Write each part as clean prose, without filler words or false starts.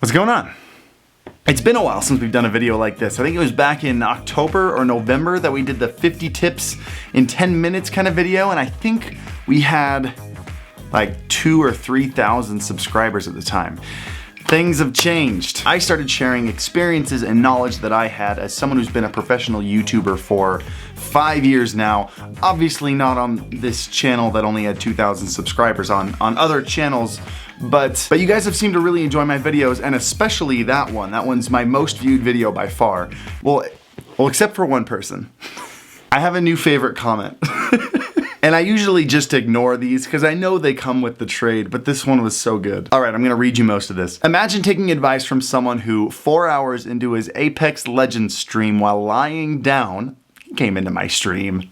What's going on? It's been a while since we've done a video like this. I think it was back in October or November that we did the 50 tips in 10 minutes kind of video, and I think we had like 2,000 or 3,000 subscribers at the time. Things have changed. I started sharing experiences and knowledge that I had as someone who's been a professional YouTuber for 5 years now. Obviously not on this channel that only had 2,000 subscribers, on other channels, but you guys have seemed to really enjoy my videos, and especially that one. That one's my most viewed video by far. Well, except for one person. I have a new favorite comment. And I usually just ignore these because I know they come with the trade, but this one was so good. All right, I'm gonna read you most of this. Imagine taking advice from someone who 4 hours into his Apex Legends stream while lying down, he came into my stream,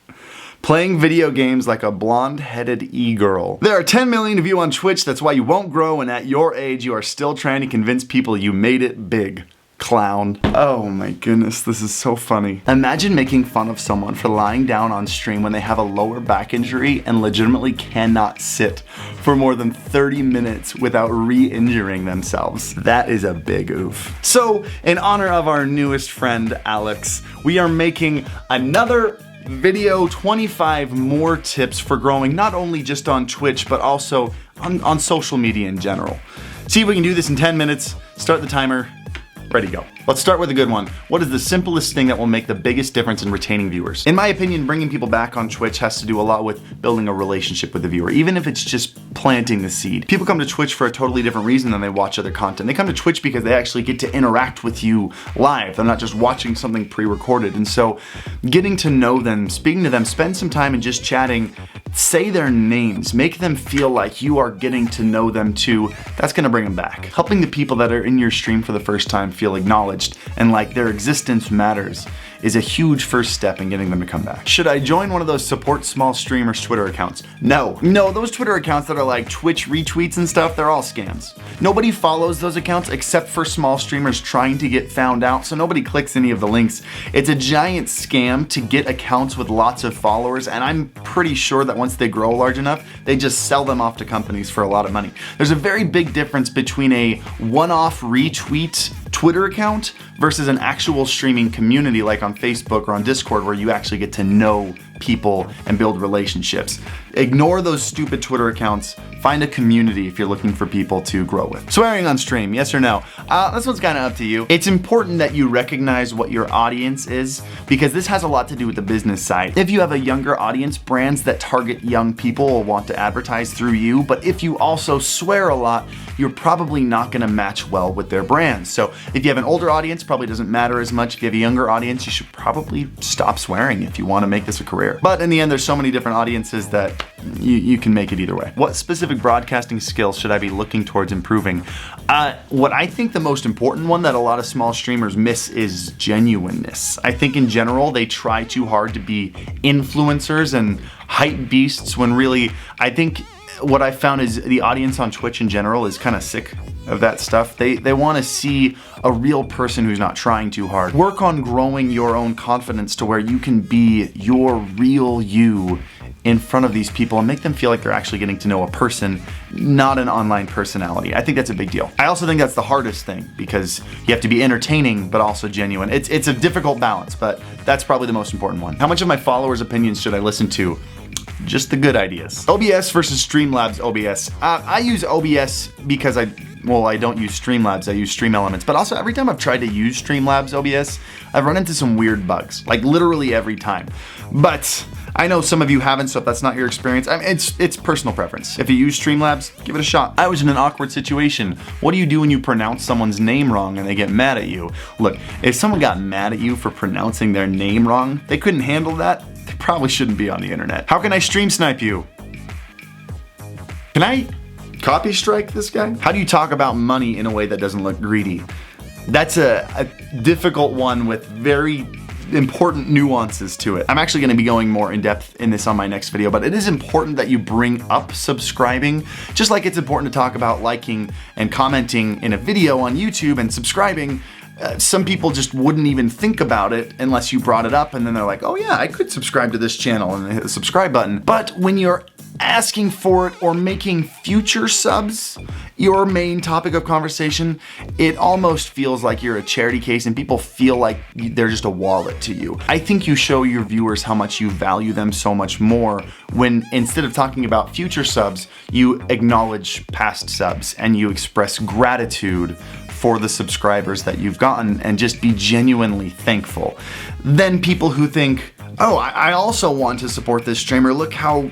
playing video games like a blonde-headed e-girl. There are 10 million of you on Twitch, that's why you won't grow, and at your age, you are still trying to convince people you made it big. Clown. Oh my goodness, this is so funny. Imagine making fun of someone for lying down on stream when they have a lower back injury and legitimately cannot sit for more than 30 minutes without re-injuring themselves. That is a big oof. So, in honor of our newest friend, Alex, we are making another video, 25 more tips for growing, not only just on Twitch, but also on social media in general. See if we can do this in 10 minutes. Start the timer. Ready to go. Let's start with a good one. What is the simplest thing that will make the biggest difference in retaining viewers? In my opinion, bringing people back on Twitch has to do a lot with building a relationship with the viewer, even if it's just planting the seed. People come to Twitch for a totally different reason than they watch other content. They come to Twitch because they actually get to interact with you live. They're not just watching something pre-recorded. And so getting to know them, speaking to them, spend some time and just chatting, say their names, make them feel like you are getting to know them too. That's gonna bring them back. Helping the people that are in your stream for the first time feel acknowledged and like their existence matters is a huge first step in getting them to come back. Should I join one of those support small streamers Twitter accounts? No, those Twitter accounts that are like Twitch retweets and stuff, they're all scams. Nobody follows those accounts except for small streamers trying to get found out, so nobody clicks any of the links. It's a giant scam to get accounts with lots of followers, and I'm pretty sure that once they grow large enough, they just sell them off to companies for a lot of money. There's a very big difference between a one-off retweet Twitter account versus an actual streaming community like on Facebook or on Discord where you actually get to know people and build relationships. Ignore those stupid Twitter accounts. Find a community if you're looking for people to grow with. Swearing on stream, yes or no? This one's kind of up to you. It's important that you recognize what your audience is because this has a lot to do with the business side. If you have a younger audience, brands that target young people will want to advertise through you, but if you also swear a lot, you're probably not gonna match well with their brands. So if you have an older audience, probably doesn't matter as much. If you have a younger audience, you should probably stop swearing if you wanna make this a career. But in the end, there's so many different audiences that you can make it either way. What specific broadcasting skills should I be looking towards improving? What I think the most important one that a lot of small streamers miss is genuineness. I think in general, they try too hard to be influencers and hype beasts when really, I think what I found is the audience on Twitch in general is kind of sick of that stuff. They want to see a real person who's not trying too hard. Work on growing your own confidence to where you can be your real you in front of these people and make them feel like they're actually getting to know a person, not an online personality. I think that's a big deal. I also think that's the hardest thing because you have to be entertaining but also genuine. It's a difficult balance, but that's probably the most important one. How much of my followers' opinions should I listen to? Just the good ideas. OBS versus Streamlabs OBS. I use OBS because I don't use Streamlabs, I use Stream Elements, but also every time I've tried to use Streamlabs OBS, I've run into some weird bugs, like literally every time. But I know some of you haven't, so if that's not your experience, I mean, it's personal preference. If you use Streamlabs, give it a shot. I was in an awkward situation. What do you do when you pronounce someone's name wrong and they get mad at you? Look, if someone got mad at you for pronouncing their name wrong, they couldn't handle that, they probably shouldn't be on the internet. How can I stream snipe you? Can I copy strike this guy? How do you talk about money in a way that doesn't look greedy? That's a difficult one with very important nuances to it. I'm actually going to be going more in depth in this on my next video, but it is important that you bring up subscribing, just like it's important to talk about liking and commenting in a video on YouTube and subscribing. Some people just wouldn't even think about it unless you brought it up, and then they're like, oh yeah, I could subscribe to this channel, and they hit the subscribe button. But when you're asking for it or making future subs your main topic of conversation, it almost feels like you're a charity case and people feel like they're just a wallet to you. I think you show your viewers how much you value them so much more when instead of talking about future subs, you acknowledge past subs and you express gratitude for the subscribers that you've gotten and just be genuinely thankful. Then people who think, oh, I also want to support this streamer, look how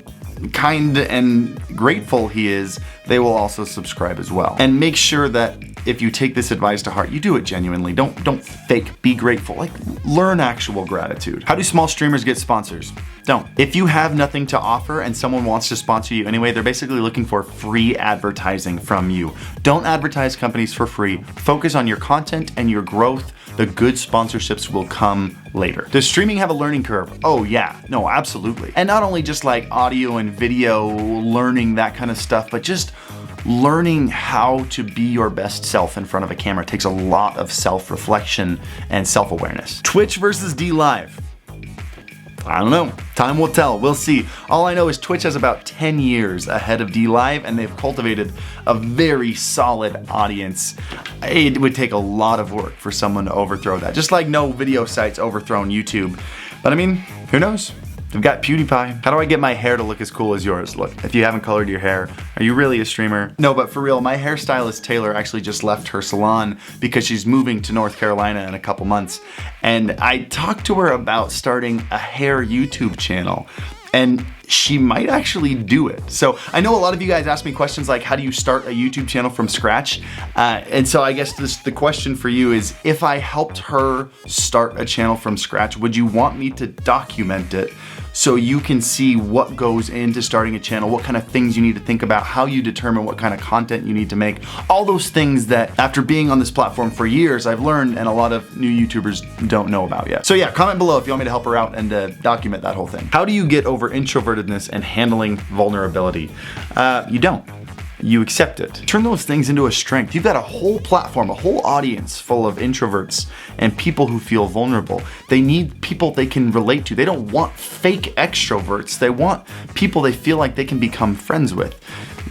kind and grateful he is, they will also subscribe as well. And make sure that if you take this advice to heart, you do it genuinely. Don't fake, be grateful. Like, learn actual gratitude. How do small streamers get sponsors? Don't. If you have nothing to offer and someone wants to sponsor you anyway, they're basically looking for free advertising from you. Don't advertise companies for free. Focus on your content and your growth. The good sponsorships will come later. Does streaming have a learning curve? Oh yeah, no, absolutely. And not only just like audio and video, learning that kind of stuff, but just learning how to be your best self in front of a camera takes a lot of self-reflection and self-awareness. Twitch versus DLive. I don't know. Time will tell. We'll see. All I know is Twitch has about 10 years ahead of DLive and they've cultivated a very solid audience. It would take a lot of work for someone to overthrow that. Just like no video site's overthrown YouTube. But I mean, who knows? They've got PewDiePie. How do I get my hair to look as cool as yours? Look, if you haven't colored your hair, are you really a streamer? No, but for real, my hairstylist Taylor actually just left her salon because she's moving to North Carolina in a couple months. And I talked to her about starting a hair YouTube channel. And she might actually do it. So I know a lot of you guys ask me questions like, how do you start a YouTube channel from scratch? And so I guess the question for you is, if I helped her start a channel from scratch, would you want me to document it so you can see what goes into starting a channel, what kind of things you need to think about, how you determine what kind of content you need to make, all those things that after being on this platform for years, I've learned and a lot of new YouTubers don't know about yet. So yeah, comment below if you want me to help her out and document that whole thing. How do you get over introvertedness and handling vulnerability? You don't. You accept it. Turn those things into a strength. You've got a whole platform, a whole audience full of introverts and people who feel vulnerable. They need people they can relate to. They don't want fake extroverts. They want people they feel like they can become friends with.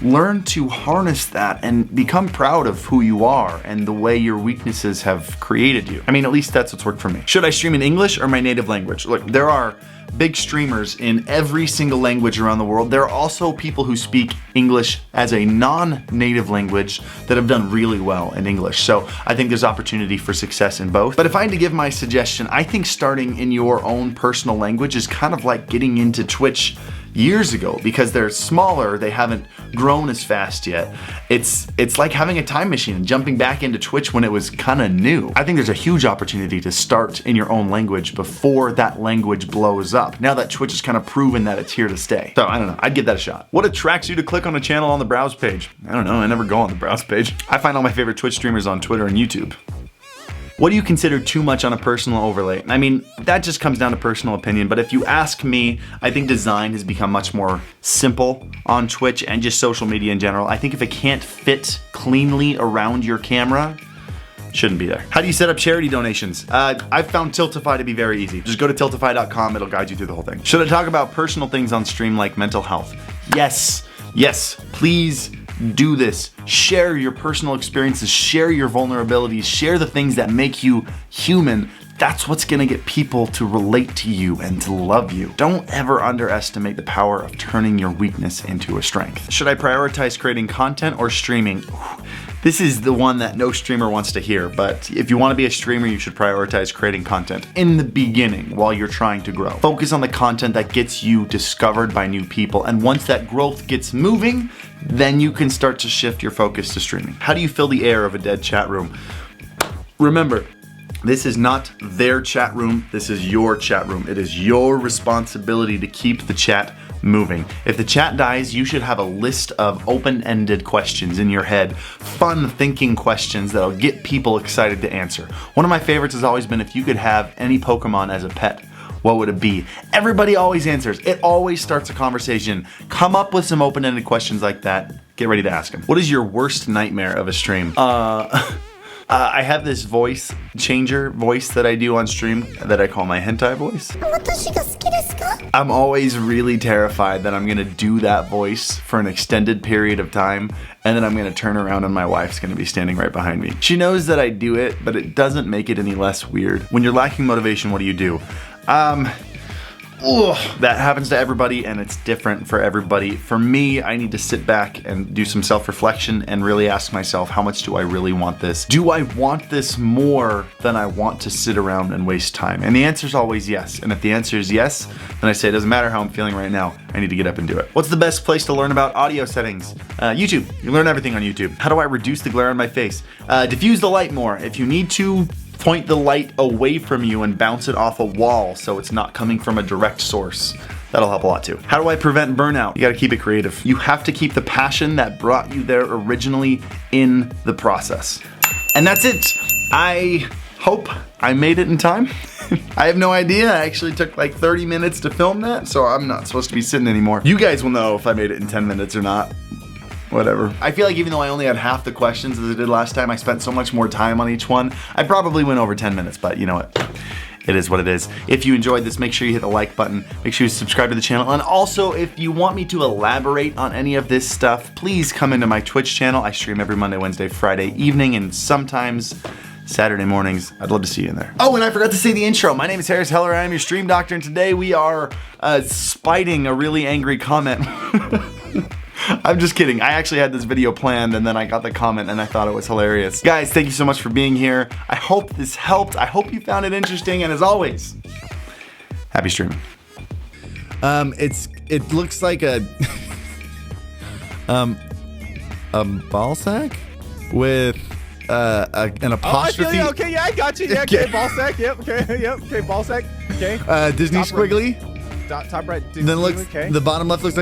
Learn to harness that and become proud of who you are and the way your weaknesses have created you. I mean, at least that's what's worked for me. Should I stream in English or my native language? Look, there are big streamers in every single language around the world. There are also people who speak English as a non-native language that have done really well in English. So I think there's opportunity for success in both. But if I had to give my suggestion, I think starting in your own personal language is kind of like getting into Twitch years ago because they're smaller, they haven't grown as fast yet. It's like having a time machine and jumping back into Twitch when it was kind of new. I think there's a huge opportunity to start in your own language before that language blows up. Now that Twitch has kind of proven that it's here to stay. So I don't know, I'd give that a shot. What attracts you to click on a channel on the browse page? I don't know, I never go on the browse page. I find all my favorite Twitch streamers on Twitter and YouTube. What do you consider too much on a personal overlay? I mean, that just comes down to personal opinion, but if you ask me, I think design has become much more simple on Twitch and just social media in general. I think if it can't fit cleanly around your camera, shouldn't be there. How do you set up charity donations? I've found Tiltify to be very easy. Just go to tiltify.com, it'll guide you through the whole thing. Should I talk about personal things on stream like mental health? Yes, please do this. Share your personal experiences, share your vulnerabilities, share the things that make you human. That's what's gonna get people to relate to you and to love you. Don't ever underestimate the power of turning your weakness into a strength. Should I prioritize creating content or streaming? This is the one that no streamer wants to hear, but if you want to be a streamer, you should prioritize creating content in the beginning while you're trying to grow. Focus on the content that gets you discovered by new people, and once that growth gets moving, then you can start to shift your focus to streaming. How do you fill the air of a dead chat room? Remember, this is not their chat room, this is your chat room. It is your responsibility to keep the chat moving. If the chat dies, you should have a list of open-ended questions in your head, fun thinking questions that'll get people excited to answer. One of my favorites has always been, if you could have any Pokemon as a pet, what would it be? Everybody always answers. It always starts a conversation. Come up with some open-ended questions like that. Get ready to ask them. What is your worst nightmare of a stream? I have this voice changer voice that I do on stream that I call my hentai voice. I'm always really terrified that I'm gonna do that voice for an extended period of time, and then I'm gonna turn around and my wife's gonna be standing right behind me. She knows that I do it, but it doesn't make it any less weird. When you're lacking motivation, what do? That happens to everybody and it's different for everybody. For me, I need to sit back and do some self-reflection and really ask myself, how much do I really want this? Do I want this more than I want to sit around and waste time? And the answer is always yes. And if the answer is yes, then I say it doesn't matter how I'm feeling right now, I need to get up and do it. What's the best place to learn about audio settings? YouTube. You learn everything on YouTube. How do I reduce the glare on my face? Diffuse the light more. If you need to, point the light away from you and bounce it off a wall so it's not coming from a direct source. That'll help a lot too. How do I prevent burnout? You gotta keep it creative. You have to keep the passion that brought you there originally in the process. And that's it. I hope I made it in time. I have no idea. I actually took like 30 minutes to film that, so I'm not supposed to be sitting anymore. You guys will know if I made it in 10 minutes or not. Whatever. I feel like even though I only had half the questions as I did last time, I spent so much more time on each one. I probably went over 10 minutes, but you know what? It is what it is. If you enjoyed this, make sure you hit the like button. Make sure you subscribe to the channel. And also, if you want me to elaborate on any of this stuff, please come into my Twitch channel. I stream every Monday, Wednesday, Friday evening, and sometimes Saturday mornings. I'd love to see you in there. Oh, and I forgot to say the intro. My name is Harris Heller. I am your stream doctor, and today we are spiting a really angry comment. I'm just kidding. I actually had this video planned and then I got the comment and I thought it was hilarious. Guys, thank you so much for being here. I hope this helped. I hope you found it interesting, and as always, happy streaming. It looks like a ball sack with an apostrophe. Oh, okay, yeah, I got you. Yeah, okay, ball sack. Yep, okay, yep, okay, ball sack. Okay. Disney Top squiggly. Top right. Disney Then looks okay. the bottom left looks like